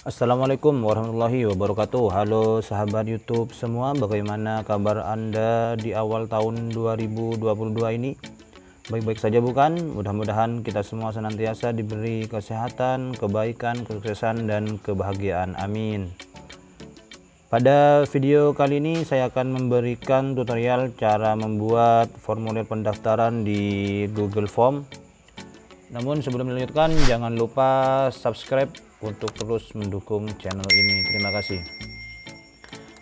Assalamualaikum warahmatullahi wabarakatuh. Halo sahabat YouTube semua, bagaimana kabar Anda di awal tahun 2022 ini? Baik-baik saja bukan? Mudah-mudahan kita semua senantiasa diberi kesehatan, kebaikan, kesuksesan, dan kebahagiaan. Amin. Pada video kali ini saya akan memberikan tutorial cara membuat formulir pendaftaran di Google Form. Namun sebelum dilanjutkan, jangan lupa subscribe untuk terus mendukung channel ini. Terima kasih.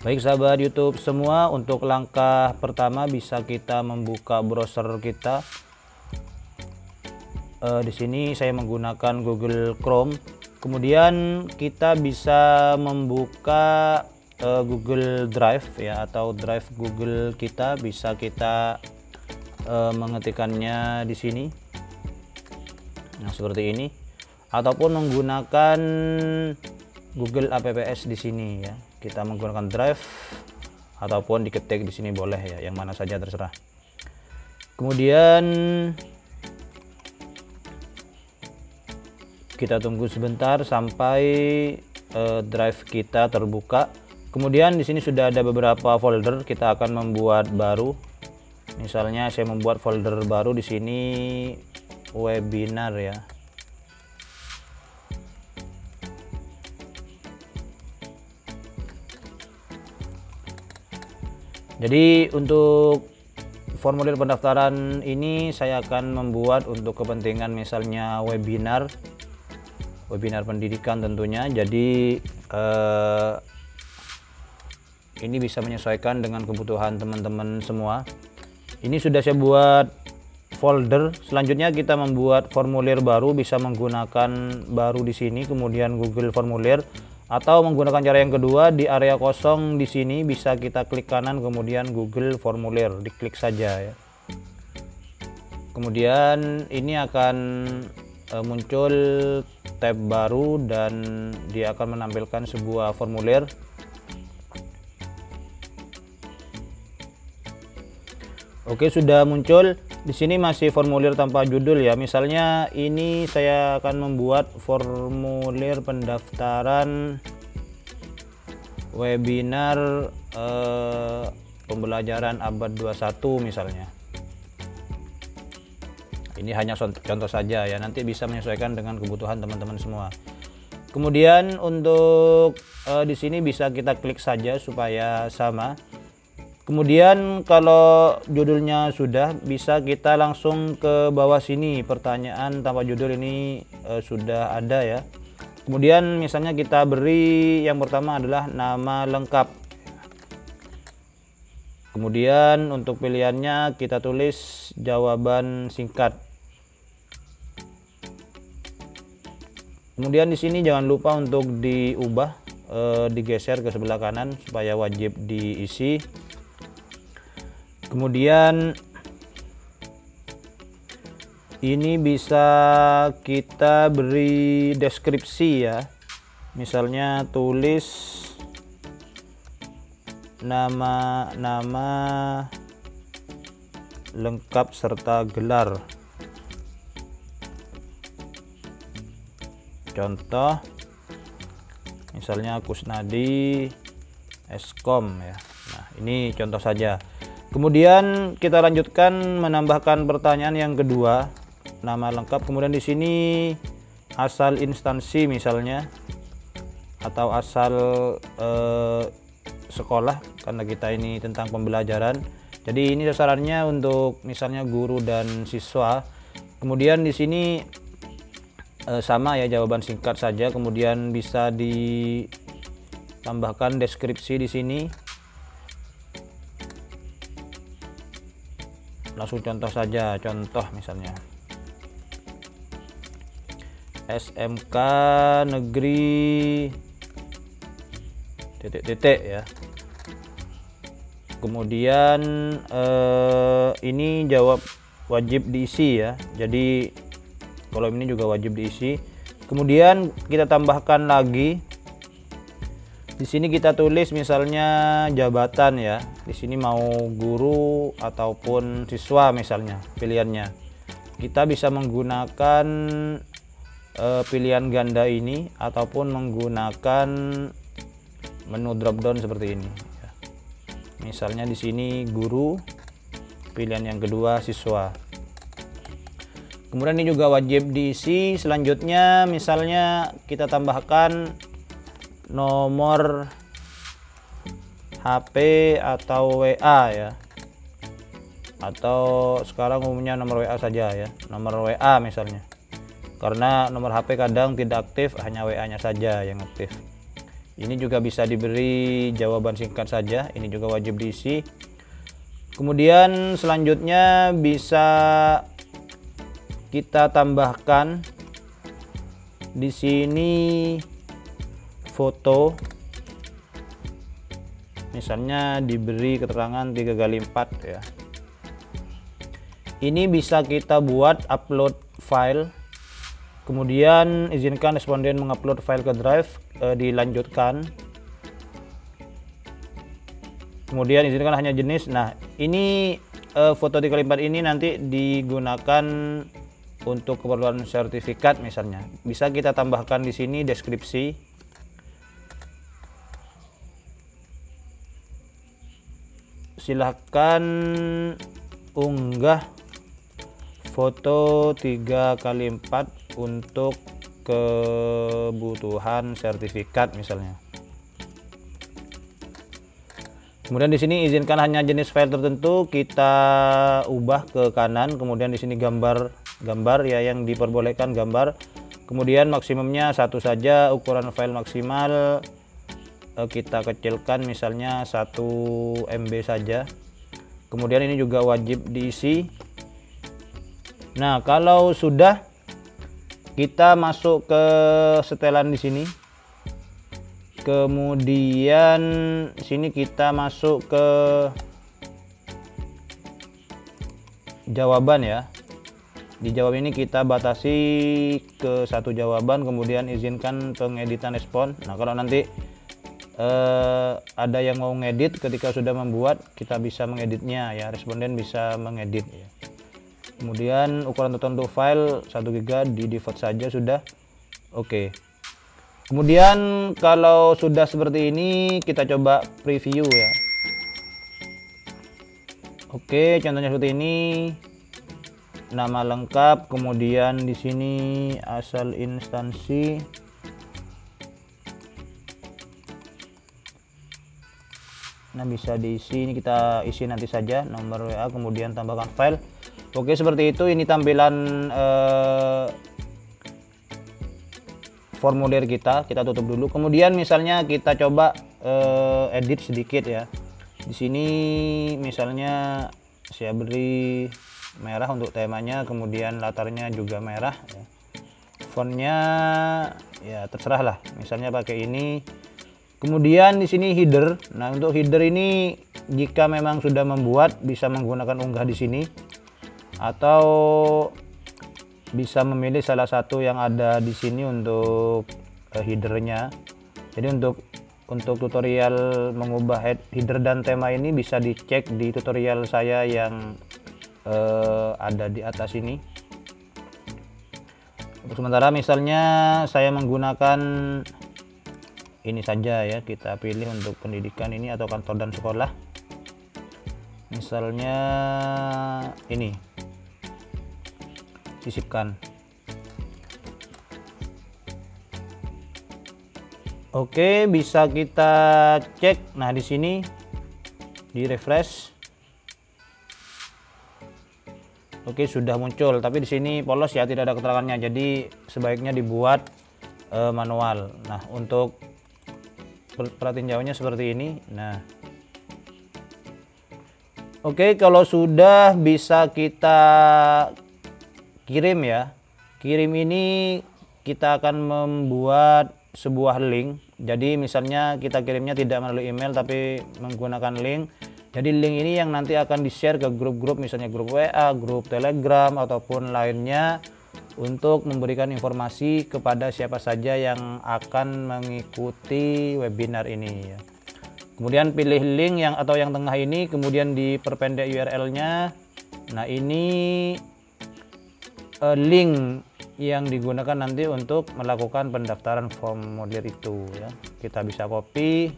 Baik sahabat YouTube semua, untuk langkah pertama bisa kita membuka browser kita. Di sini saya menggunakan Google Chrome. Kemudian kita bisa membuka Google Drive ya, atau Drive Google kita. Bisa kita mengetikkannya di sini. Nah, seperti ini. Ataupun menggunakan Google Apps di sini ya. Kita menggunakan Drive ataupun diketik di sini boleh ya, yang mana saja terserah. Kemudian kita tunggu sebentar sampai Drive kita terbuka. Kemudian di sini sudah ada beberapa folder, kita akan membuat baru. Misalnya saya membuat folder baru di sini webinar ya. Jadi untuk formulir pendaftaran ini saya akan membuat untuk kepentingan misalnya webinar pendidikan tentunya. Jadi ini bisa menyesuaikan dengan kebutuhan teman-teman semua. Ini sudah saya buat folder. Selanjutnya kita membuat formulir baru, bisa menggunakan baru di sini, kemudian Google Formulir, atau menggunakan cara yang kedua, di area kosong di sini bisa kita klik kanan kemudian Google Formulir, diklik saja ya. Kemudian ini akan muncul tab baru dan dia akan menampilkan sebuah formulir. Oke, sudah muncul. Di sini masih formulir tanpa judul ya. Misalnya ini saya akan membuat formulir pendaftaran webinar pembelajaran abad 21 misalnya. Ini hanya contoh saja ya, nanti bisa menyesuaikan dengan kebutuhan teman-teman semua. Kemudian untuk di sini bisa kita klik saja supaya sama. Kemudian kalau judulnya sudah, bisa kita langsung ke bawah sini, pertanyaan tanpa judul ini sudah ada ya. Kemudian misalnya kita beri yang pertama adalah nama lengkap. Kemudian untuk pilihannya kita tulis jawaban singkat. Kemudian di sini jangan lupa untuk diubah, digeser ke sebelah kanan supaya wajib diisi. Kemudian ini bisa kita beri deskripsi ya. Misalnya tulis nama lengkap serta gelar. Contoh misalnya Kusnadi Eskom ya. Nah, ini contoh saja. Kemudian kita lanjutkan menambahkan pertanyaan yang kedua, nama lengkap. Kemudian di sini asal instansi misalnya, atau asal sekolah, karena kita ini tentang pembelajaran. Jadi ini sasarannya untuk misalnya guru dan siswa. Kemudian di sini sama ya, jawaban singkat saja. Kemudian bisa ditambahkan deskripsi di sini. Langsung contoh saja, contoh misalnya SMK Negeri titik-titik ya. Kemudian ini jawab wajib diisi ya. Jadi kolom ini juga wajib diisi. Kemudian kita tambahkan lagi Di sini kita tulis misalnya jabatan ya. Di sini mau guru ataupun siswa misalnya pilihannya. Kita bisa menggunakan pilihan ganda ini ataupun menggunakan menu drop down seperti ini. Misalnya di sini guru, pilihan yang kedua siswa. Kemudian ini juga wajib diisi. Selanjutnya misalnya kita tambahkan nomor HP atau WA ya, atau sekarang umumnya nomor WA saja ya, nomor WA misalnya, karena nomor HP kadang tidak aktif, hanya WA nya saja yang aktif. Ini juga bisa diberi jawaban singkat saja, ini juga wajib diisi. Kemudian selanjutnya bisa kita tambahkan di sini foto, misalnya diberi keterangan 3x4 ya. Ini bisa kita buat upload file, kemudian izinkan responden mengupload file ke drive, dilanjutkan, kemudian izinkan hanya jenis. Nah ini foto 3x4 ini nanti digunakan untuk keperluan sertifikat misalnya. Bisa kita tambahkan di sini deskripsi. Silahkan unggah foto 3x4 untuk kebutuhan sertifikat misalnya. Kemudian di sini izinkan hanya jenis file tertentu, kita ubah ke kanan. Kemudian di sini gambar ya yang diperbolehkan gambar. Kemudian maksimumnya satu saja, ukuran file maksimal kita kecilkan misalnya 1 MB saja. Kemudian ini juga wajib diisi. Nah kalau sudah, kita masuk ke setelan di sini. Kemudian sini kita masuk ke jawaban ya. Di jawaban ini kita batasi ke 1 jawaban, kemudian izinkan pengeditan respon. Nah kalau nanti ada yang mau ngedit, ketika sudah membuat kita bisa mengeditnya ya, responden bisa mengedit ya. Kemudian ukuran tertentu file 1 GB di default saja sudah. Oke. Kemudian kalau sudah seperti ini kita coba preview ya. Oke, contohnya seperti ini. Nama lengkap, kemudian di sini asal instansi. Nah bisa diisi, ini kita isi nanti saja nomor WA, kemudian tambahkan file. Oke seperti itu. Ini tampilan formulir kita tutup dulu. Kemudian misalnya kita coba edit sedikit ya. Di sini misalnya saya beri merah untuk temanya, kemudian latarnya juga merah ya. Fontnya ya terserah lah, misalnya pakai ini. Kemudian di sini header. Nah, untuk header ini jika memang sudah membuat bisa menggunakan unggah di sini, atau bisa memilih salah satu yang ada di sini untuk headernya. Jadi untuk tutorial mengubah header dan tema ini bisa dicek di tutorial saya yang ada di atas ini. Untuk sementara misalnya saya menggunakan ini saja ya, kita pilih untuk pendidikan ini atau kantor dan sekolah. Misalnya ini sisipkan. Oke, bisa kita cek. Nah, di sini di refresh. Oke, sudah muncul, tapi di sini polos ya, tidak ada keterangannya. Jadi sebaiknya dibuat manual. Nah, untuk perhatiin jauhnya seperti ini. Nah, oke, kalau sudah bisa kita kirim ya. Kirim ini kita akan membuat sebuah link. Jadi misalnya kita kirimnya tidak melalui email tapi menggunakan link. Jadi link ini yang nanti akan di-share ke grup-grup, misalnya grup WA, grup Telegram ataupun lainnya. untuk memberikan informasi kepada siapa saja yang akan mengikuti webinar ini ya. Kemudian pilih link yang tengah ini, kemudian diperpendek URL-nya. Nah, ini link yang digunakan nanti untuk melakukan pendaftaran formulir itu ya. Kita bisa copy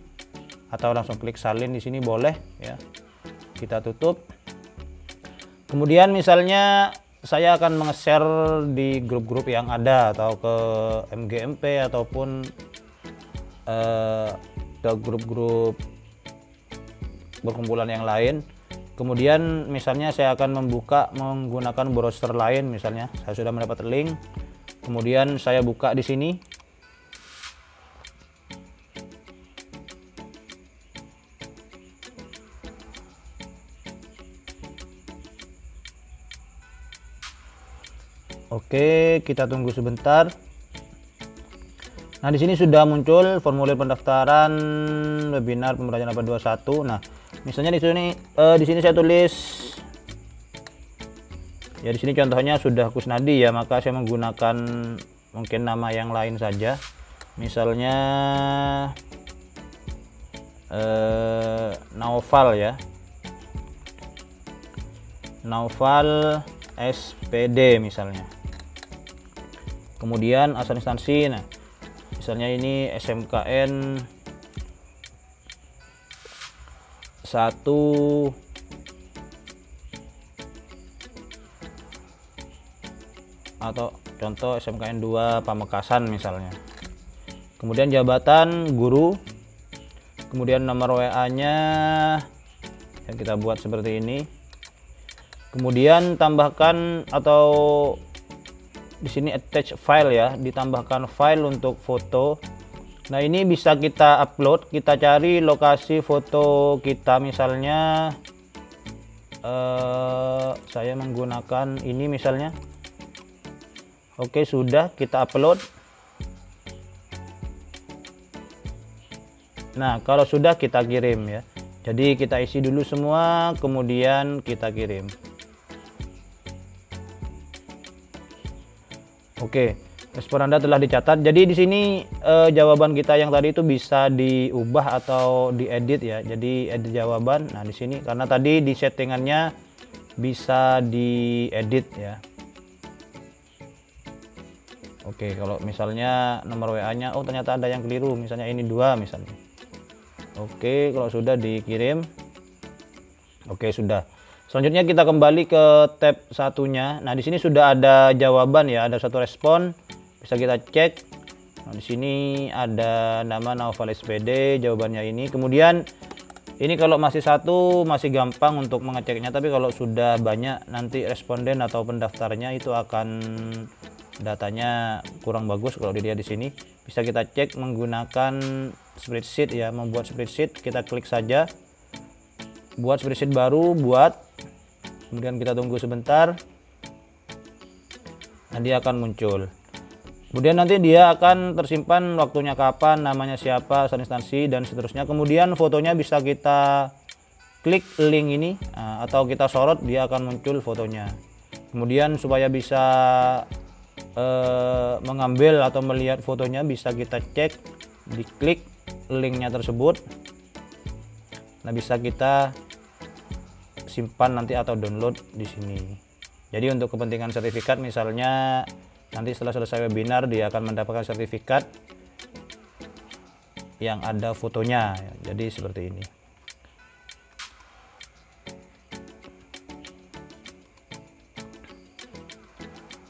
atau langsung klik salin di sini boleh ya. Kita tutup. Kemudian misalnya saya akan meng-share di grup-grup yang ada atau ke MGMP ataupun ke grup-grup berkumpulan yang lain. Kemudian misalnya saya akan membuka menggunakan browser lain, misalnya saya sudah mendapat link. Kemudian saya buka di sini. Oke, kita tunggu sebentar. Nah, di sini sudah muncul formulir pendaftaran webinar pembelajaran abad 21. Nah, misalnya di sini saya tulis ya, di sini contohnya sudah Kusnadi ya, maka saya menggunakan mungkin nama yang lain saja. Misalnya Naufal ya. Naufal SPD misalnya. Kemudian asal instansi, nah misalnya ini SMKN 1 atau contoh SMKN 2 Pamekasan misalnya. Kemudian jabatan guru, kemudian nomor WA-nya yang kita buat seperti ini. Kemudian tambahkan atau di sini attach file ya, ditambahkan file untuk foto. Nah, ini bisa kita upload, kita cari lokasi foto kita, misalnya saya menggunakan ini misalnya. Oke, sudah kita upload. Nah, kalau sudah kita kirim ya. Jadi kita isi dulu semua, kemudian kita kirim. Oke, respon Anda telah dicatat. Jadi di sini jawaban kita yang tadi itu bisa diubah atau diedit ya. Jadi edit jawaban. Nah, di sini karena tadi di settingannya bisa diedit ya. Oke, kalau misalnya nomor WA-nya oh ternyata ada yang keliru, misalnya ini 2 misalnya. Oke, kalau sudah dikirim. Oke, sudah. Selanjutnya kita kembali ke tab satunya. Nah, di sini sudah ada jawaban ya, ada satu respon. Bisa kita cek. Nah, di sini ada nama Naufal SPD, jawabannya ini. Kemudian ini kalau masih satu masih gampang untuk mengeceknya, tapi kalau sudah banyak nanti responden atau pendaftarnya itu akan datanya kurang bagus. Kalau dilihat di sini bisa kita cek menggunakan spreadsheet ya, membuat spreadsheet. Kita klik saja buat spreadsheet baru, buat. Kemudian kita tunggu sebentar. Nanti akan muncul. Kemudian nanti dia akan tersimpan waktunya kapan, namanya siapa, asal instansi, dan seterusnya. Kemudian fotonya bisa kita klik link ini atau kita sorot, dia akan muncul fotonya. Kemudian supaya bisa mengambil atau melihat fotonya bisa kita cek, diklik linknya tersebut. Nah, bisa kita simpan nanti atau download di sini. Jadi untuk kepentingan sertifikat, misalnya nanti setelah selesai webinar dia akan mendapatkan sertifikat yang ada fotonya. Jadi seperti ini.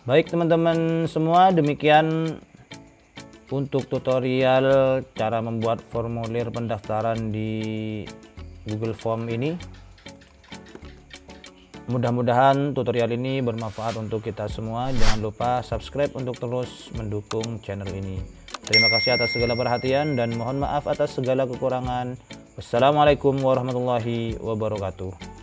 Baik teman-teman semua, demikian untuk tutorial cara membuat formulir pendaftaran di Google Form ini. Mudah-mudahan tutorial ini bermanfaat untuk kita semua. Jangan lupa subscribe untuk terus mendukung channel ini. Terima kasih atas segala perhatian dan mohon maaf atas segala kekurangan. Wassalamualaikum warahmatullahi wabarakatuh.